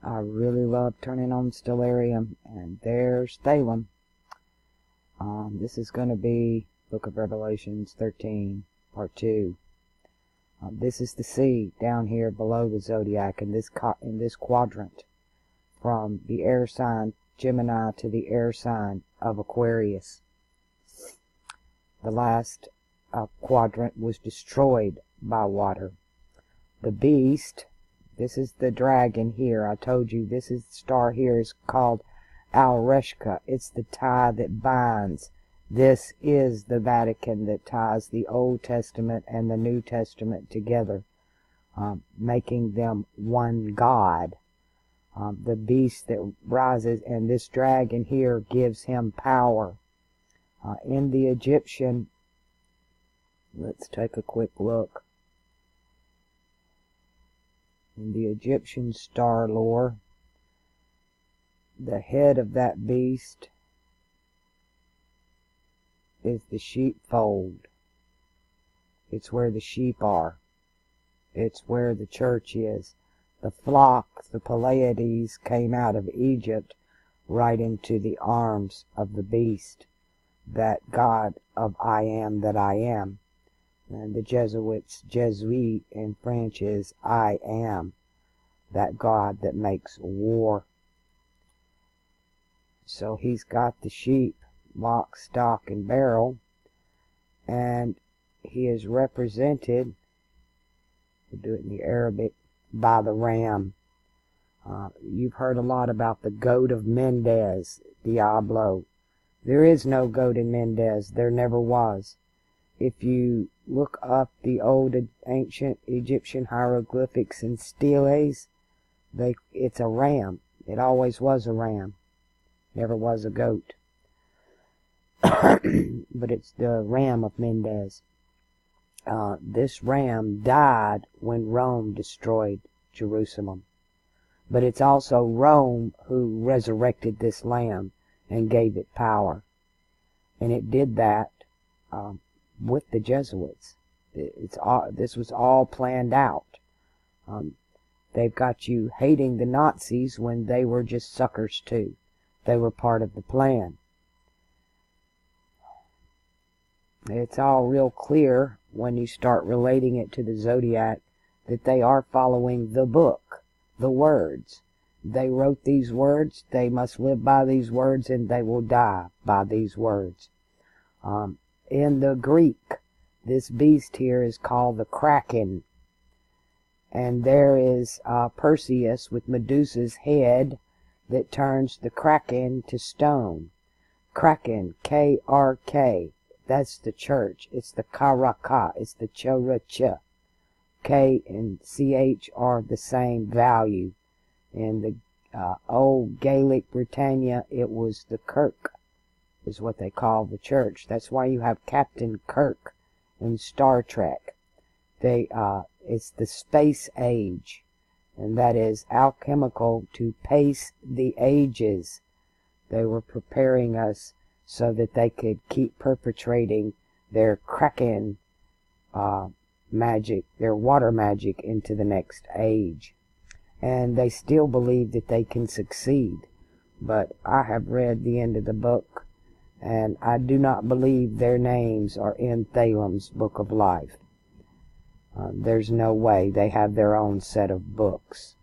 I really love turning on Stellarium, and there's Thalum. This is going to be Book of Revelations 13, Part 2. This is the sea down here below the Zodiac in this quadrant, from the air sign Gemini to the air sign of Aquarius. The last quadrant was destroyed by water. The beast, this is the dragon here. I told you this star here is called Al-Reshka. It's the tie that binds. This is the Vatican that ties the Old Testament and the New Testament together, making them one God. The beast that rises, and this dragon here gives him power. In the Egyptian, let's take a quick look. In the Egyptian star lore, the head of that beast is the sheepfold. It's where the sheep are. It's where the church is. The flock, the Pleiades, came out of Egypt right into the arms of the beast, that God of I am that I am. And the Jesuits, Jesuit in French is I am, that God that makes war. So he's got the sheep, lock, stock, and barrel, and he is represented, we'll do it in the Arabic, by the ram. You've heard a lot about the goat of Mendes, Diablo. There is no goat in Mendes. There never was. If you look up the old ancient Egyptian hieroglyphics and steles, it's a ram. It always was a ram. Never was a goat. But it's the ram of Mendes. This ram died when Rome destroyed Jerusalem. But it's also Rome who resurrected this lamb and gave it power. And it did that with the Jesuits. This was all planned out. They've got you hating the Nazis when they were just suckers too. They were part of the plan. It's all real clear when you start relating it to the Zodiac that they are following the book, the words. They wrote these words, they must live by these words, and they will die by these words. In the Greek, this beast here is called the Kraken. And there is Perseus with Medusa's head that turns the Kraken to stone. Kraken, K-R-K. That's the church. It's the Karaka. It's the Characha. K and CH are the same value. In the old Gaelic Britannia, it was the Kirk, is what they call the church. That's why you have Captain Kirk in Star Trek. It's the space age, and that is alchemical to pace the ages. They were preparing us so that they could keep perpetrating their Kraken magic, their water magic, into the next age. And they still believe that they can succeed. But I have read the end of the book, and I do not believe their names are in Thalum's Book of Life. There's no way. They have their own set of books.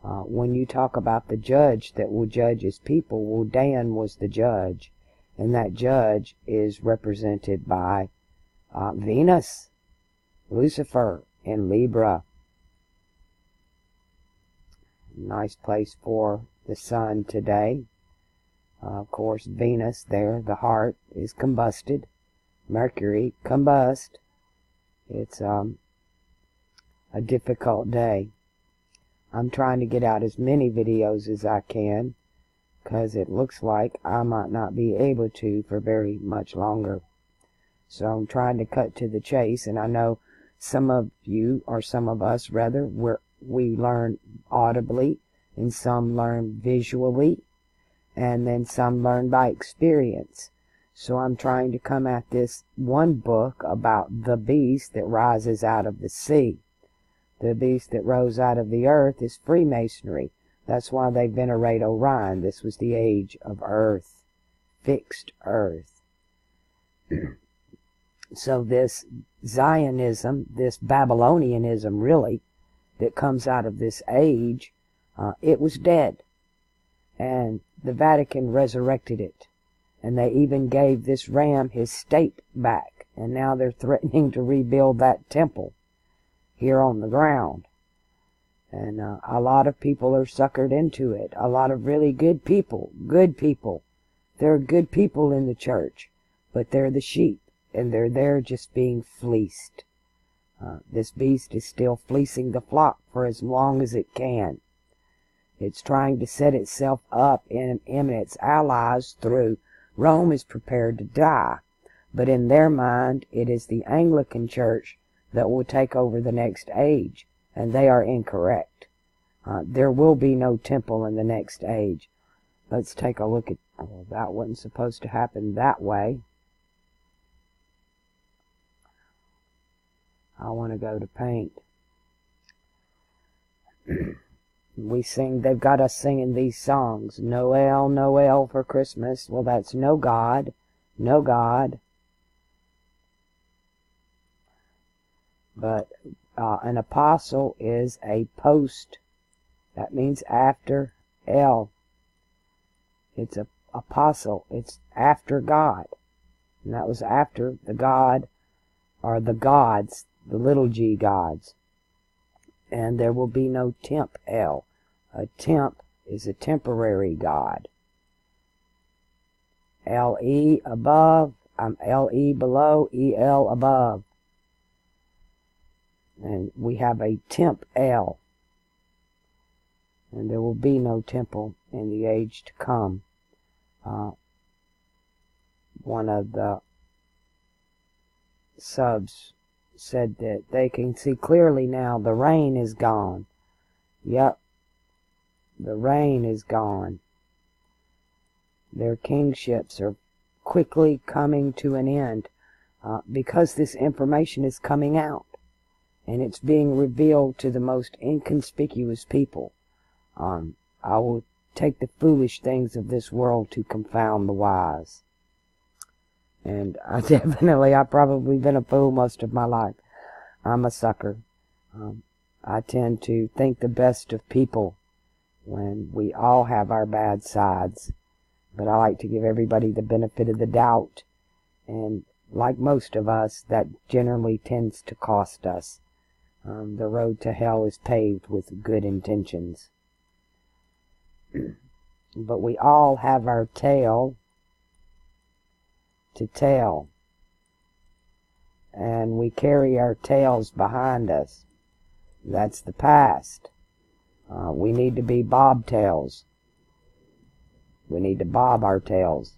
When you talk about the judge that will judge his people, well, Dan was the judge. And that judge is represented by Venus, Lucifer, and Libra. Nice place for the sun today. Of course, Venus there, the heart, is combusted. Mercury, combust. It's a difficult day. I'm trying to get out as many videos as I can, because it looks like I might not be able to for very much longer. So I'm trying to cut to the chase, and I know some of you, or some of us rather, we learn audibly, and some learn visually, and then some learn by experience. So I'm trying to come at this one book about the beast that rises out of the sea. The beast that rose out of the earth is Freemasonry. That's why they venerate Orion. This was the age of Earth, fixed Earth. So this Zionism, this Babylonianism really, that comes out of this age, it was dead. And the Vatican resurrected it. And they even gave this ram his state back. And now they're threatening to rebuild that temple here on the ground. And a lot of people are suckered into it. A lot of really good people. Good people. There are good people in the church. But they're the sheep. And they're there just being fleeced. This beast is still fleecing the flock for as long as it can. It's trying to set itself up in its allies through Rome is prepared to die. But in their mind, it is the Anglican Church that will take over the next age. And they are incorrect. There will be no temple in the next age. Let's take a look at... Oh, that wasn't supposed to happen that way. I want to go to paint. We sing, they've got us singing these songs. Noel, Noel for Christmas. Well, that's no God. No God. But an apostle is a post. That means after El. It's an apostle. It's after God. And that was after the God, or the gods, the little g gods. And there will be no temp El. A temp is a temporary god. L-E above, L-E below, E-L above. And we have a temp El. And there will be no temple in the age to come. One of the subs said that they can see clearly now the rain is gone. Yep, the rain is gone. Their kingships are quickly coming to an end because this information is coming out and it's being revealed to the most inconspicuous people. I will take the foolish things of this world to confound the wise. And I've probably been a fool most of my life. I'm a sucker. I tend to think the best of people when we all have our bad sides. But I like to give everybody the benefit of the doubt. And like most of us, that generally tends to cost us. The road to hell is paved with good intentions. But we all have our tale to tell. And we carry our tails behind us. That's the past. We need to be bobtails. We need to bob our tails.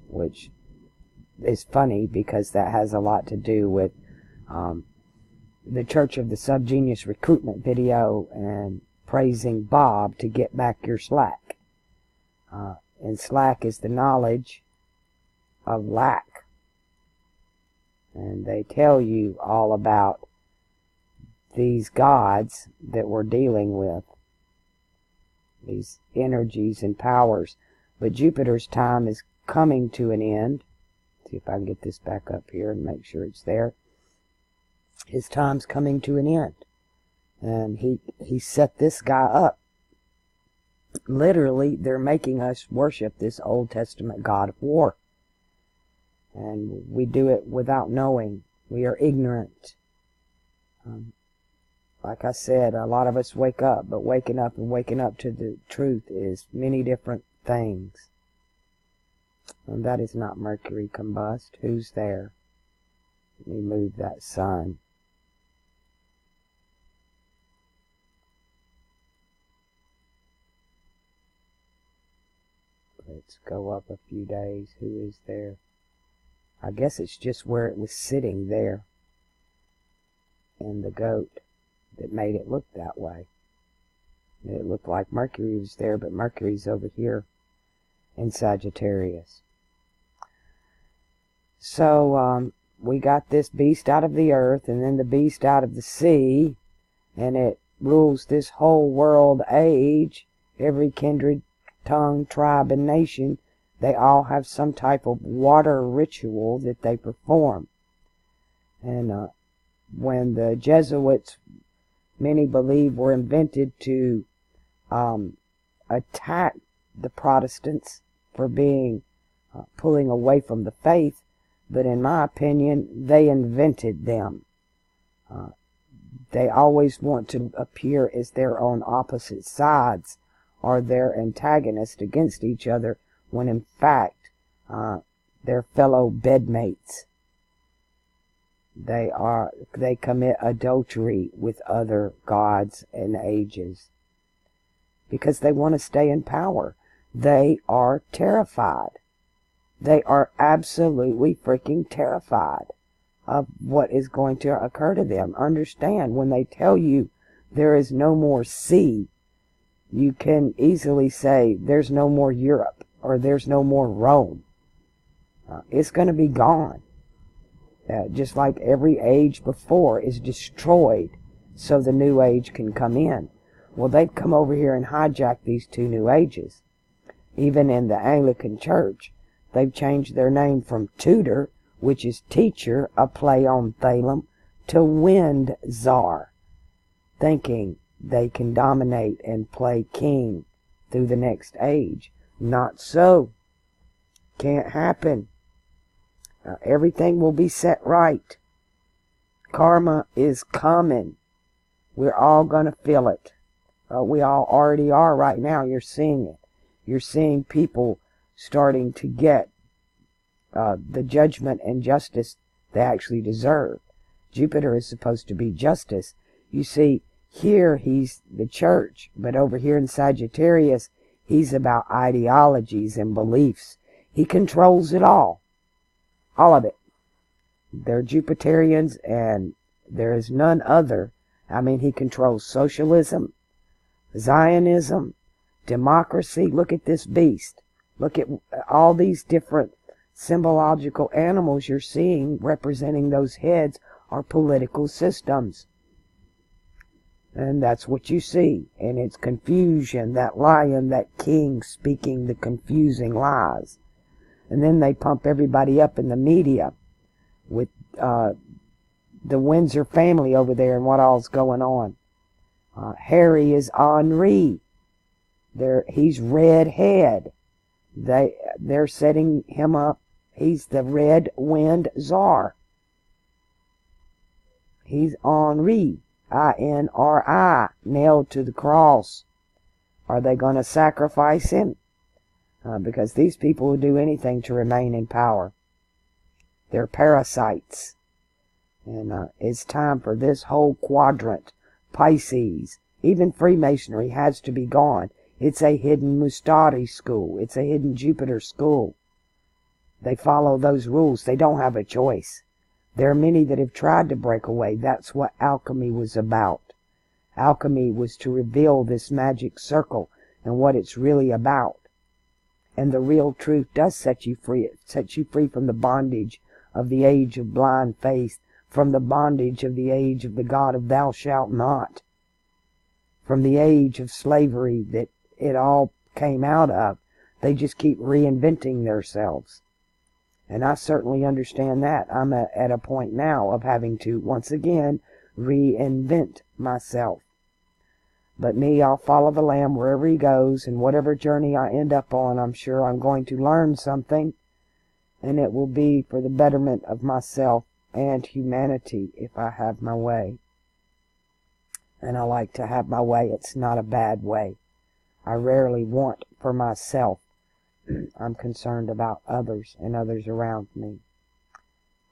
Which is funny because that has a lot to do with the Church of the Subgenius recruitment video and praising Bob to get back your slack. And slack is the knowledge of lack. And they tell you all about these gods that we're dealing with. These energies and powers. But Jupiter's time is coming to an end. See if I can get this back up here and make sure it's there. His time's coming to an end. And he set this guy up. Literally, they're making us worship this Old Testament God of war. And we do it without knowing. We are ignorant. Like I said, a lot of us wake up, but waking up to the truth is many different things. And that is not Mercury combust. Who's there? Let me move that sun. Let's go up a few days. Who is there? I guess it's just where it was sitting there. And the goat that made it look that way. It looked like Mercury was there, but Mercury's over here in Sagittarius. So, we got this beast out of the earth, and then the beast out of the sea, and it rules this whole world age, every kindred, tongue, tribe, and nation, they all have some type of water ritual that they perform. And when the Jesuits, many believe, were invented to attack the Protestants for being pulling away from the faith, but in my opinion, they invented them. They always want to appear as they're on opposite sides or they're antagonists against each other, when in fact they're fellow bedmates. They commit adultery with other gods and ages because they want to stay in power. They are terrified. They are absolutely freaking terrified of what is going to occur to them. Understand, when they tell you there is no more sea, you can easily say there's no more Europe or there's no more Rome. It's going to be gone. Just like every age before is destroyed so the new age can come in. Well, they've come over here and hijacked these two new ages. Even in the Anglican Church, they've changed their name from Tudor, which is teacher, a play on Thalem, to Wind Czar, thinking they can dominate and play king through the next age. Not so. Can't happen. Everything will be set right. Karma is coming. We're all going to feel it. We all already are right now. You're seeing it. You're seeing people starting to get the judgment and justice they actually deserve. Jupiter is supposed to be justice. You see, here he's the church, but over here in Sagittarius, he's about ideologies and beliefs. He controls it all. All of it. They're Jupiterians, and there is none other. I mean, he controls socialism, Zionism, democracy. Look at this beast. Look at all these different symbological animals you're seeing representing those heads are political systems. And that's what you see. And it's confusion, that lion, that king speaking the confusing lies. And then they pump everybody up in the media with the Windsor family over there and what all's going on. Harry is Henri. He's redhead. They're setting him up. He's the Red Wind Czar. He's Henri, I-N-R-I, nailed to the cross. Are they going to sacrifice him? Because these people will do anything to remain in power. They're parasites. And it's time for this whole quadrant, Pisces, even Freemasonry has to be gone. It's a hidden Mustari school. It's a hidden Jupiter school. They follow those rules. They don't have a choice. There are many that have tried to break away. That's what alchemy was about. Alchemy was to reveal this magic circle and what it's really about. And the real truth does set you free. It sets you free from the bondage of the age of blind faith, from the bondage of the age of the God of thou shalt not, from the age of slavery that it all came out of. They just keep reinventing themselves. And I certainly understand that. I'm at a point now of having to, once again, reinvent myself. But me, I'll follow the Lamb wherever he goes, and whatever journey I end up on, I'm sure I'm going to learn something, and it will be for the betterment of myself and humanity if I have my way. And I like to have my way. It's not a bad way. I rarely want for myself. I'm concerned about others and others around me.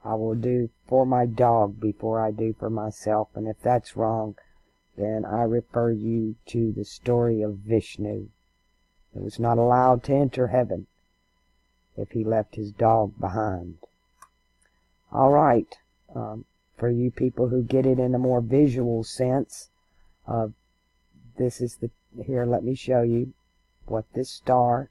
I will do for my dog before I do for myself, and if that's wrong, then I refer you to the story of Vishnu. He was not allowed to enter heaven if he left his dog behind. All right, for you people who get it in a more visual sense, this is here, let me show you what this star,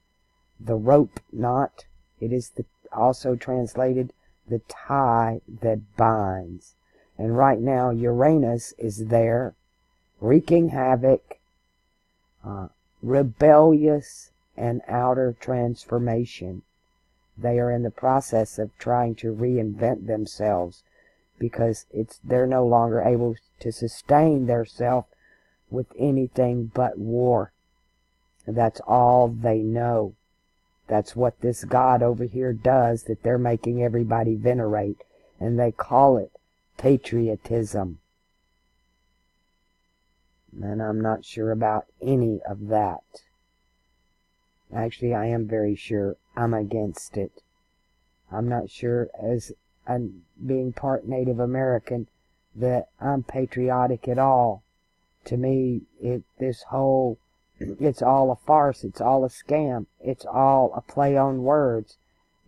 the rope knot, it is also translated the tie that binds. And right now Uranus is there, wreaking havoc, rebellious and outer transformation. They are in the process of trying to reinvent themselves because they're no longer able to sustain themselves with anything but war. That's all they know. That's what this God over here does, that they're making everybody venerate, and they call it patriotism. And I'm not sure about any of that. Actually, I am very sure I'm against it. I'm not sure, as being part Native American, that I'm patriotic at all. To me, it's all a farce. It's all a scam. It's all a play on words.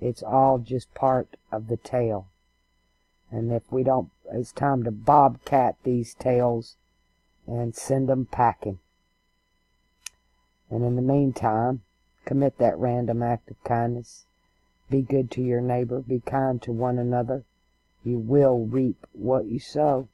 It's all just part of the tale. And if we don't, it's time to bobcat these tales and send them packing. And in the meantime, commit that random act of kindness. Be good to your neighbor. Be kind to one another. You will reap what you sow.